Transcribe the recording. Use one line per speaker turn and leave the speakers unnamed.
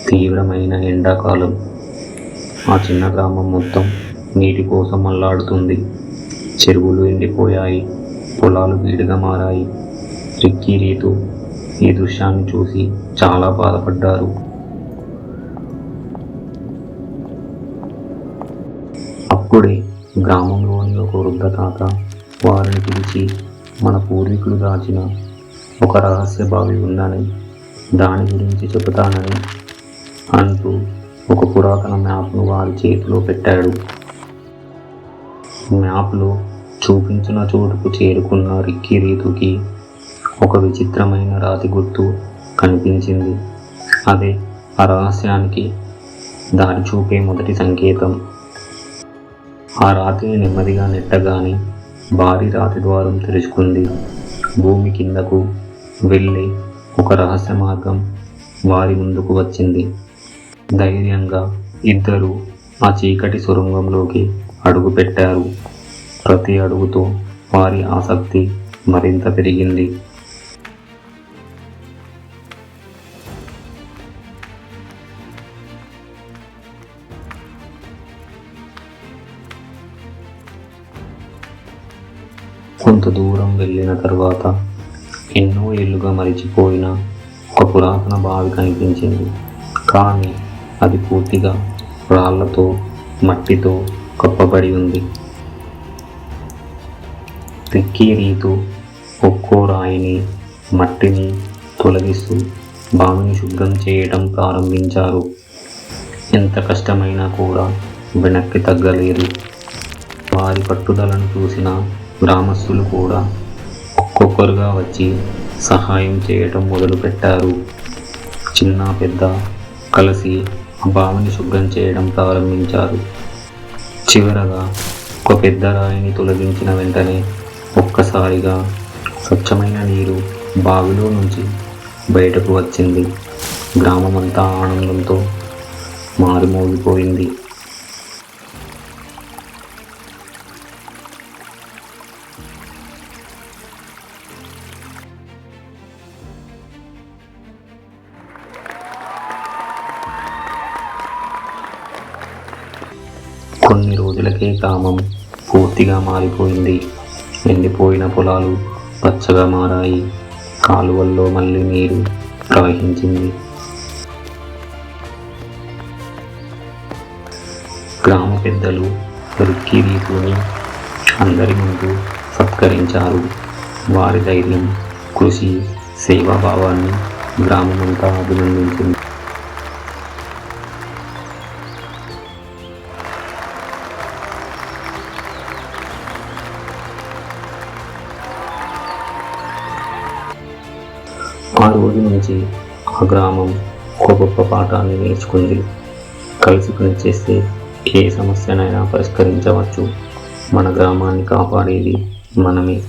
తీవ్రమైన ఎండాకాలం. ఆ చిన్న గ్రామం మొత్తం నీటి కోసం అల్లాడుతుంది. చెరువులు ఎండిపోయాయి, పొలాలు బీడుగా మారాయి. రిక్కీ, రీతు ఈ దృశ్యాన్ని చూసి చాలా బాధపడ్డారు. అప్పుడే గ్రామంలోని ఒక వృద్ధ తాత వారిని పిలిచి, మన పూర్వీకులు దాచిన ఒక రహస్య బావి ఉందని, దాని గురించి చెబుతానని అంటూ ఒక పురాతన మ్యాప్ను వారి చేతిలో పెట్టాడు. మ్యాప్లో చూపించిన చోటుకు చేరుకున్న రిక్కీ, రీతుకి ఒక విచిత్రమైన రాతి గుర్తు కనిపించింది. అదే ఆ రహస్యానికి దారి చూపే మొదటి సంకేతం. ఆ రాతిని నెమ్మదిగా నెట్టగానే భారీ రాతి ద్వారం తెరుచుకుంది. భూమి కిందకు వెళ్ళే ఒక రహస్య మార్గం వారి ముందుకు వచ్చింది. ధైర్యంగా ఇద్దరు ఆ చీకటి సొరంగంలోకి అడుగు పెట్టారు. ప్రతి అడుగుతో వారి ఆసక్తి మరింత పెరిగింది. కొంత దూరం వెళ్ళిన తర్వాత ఎన్నో ఏళ్లుగా మరిచిపోయిన ఒక పురాతన బావి కనిపించింది. కానీ అది పూర్తిగా రాళ్లతో, మట్టితో కప్పబడి ఉంది. రిక్కీ, రీతు ఒక్కో రాయిని, మట్టిని తొలగిస్తూ బావిని శుభ్రం చేయడం ప్రారంభించారు. ఎంత కష్టమైనా కూడా వెనక్కి తగ్గలేదు. వారి పట్టుదలను చూసిన గ్రామస్తులు కూడా ఒక్కొక్కరుగా వచ్చి సహాయం చేయటం మొదలుపెట్టారు. చిన్న పెద్ద కలిసి బావిని శుభ్రం చేయడం ప్రారంభించారు. చివరగా ఒక పెద్ద రాయిని తొలగించిన వెంటనే ఒక్కసారిగా స్వచ్ఛమైన నీరు బావిలో నుంచి బయటకు వచ్చింది. గ్రామమంతా ఆనందంతో మారుమోగిపోయింది. కొన్ని రోజులకే గ్రామం పూర్తిగా మారిపోయింది. ఎండిపోయిన పొలాలు పచ్చగా మారాయి. కాలువల్లో మళ్ళీ నీరు ప్రవహించింది. గ్రామ పెద్దలు రిక్కీ, రీతుని అందరి ముందు సత్కరించారు. వారి ధైర్యం, కృషి, సేవాభావాన్ని గ్రామమంతా అభినందించింది. ఆ రోజు నుంచి ఆ గ్రామం ఒక గొప్ప పాఠాన్ని నేర్చుకుంది. కలిసి పనిచేస్తే ఏ సమస్యనైనా పరిష్కరించవచ్చు. మన గ్రామాన్ని కాపాడేది మనమే.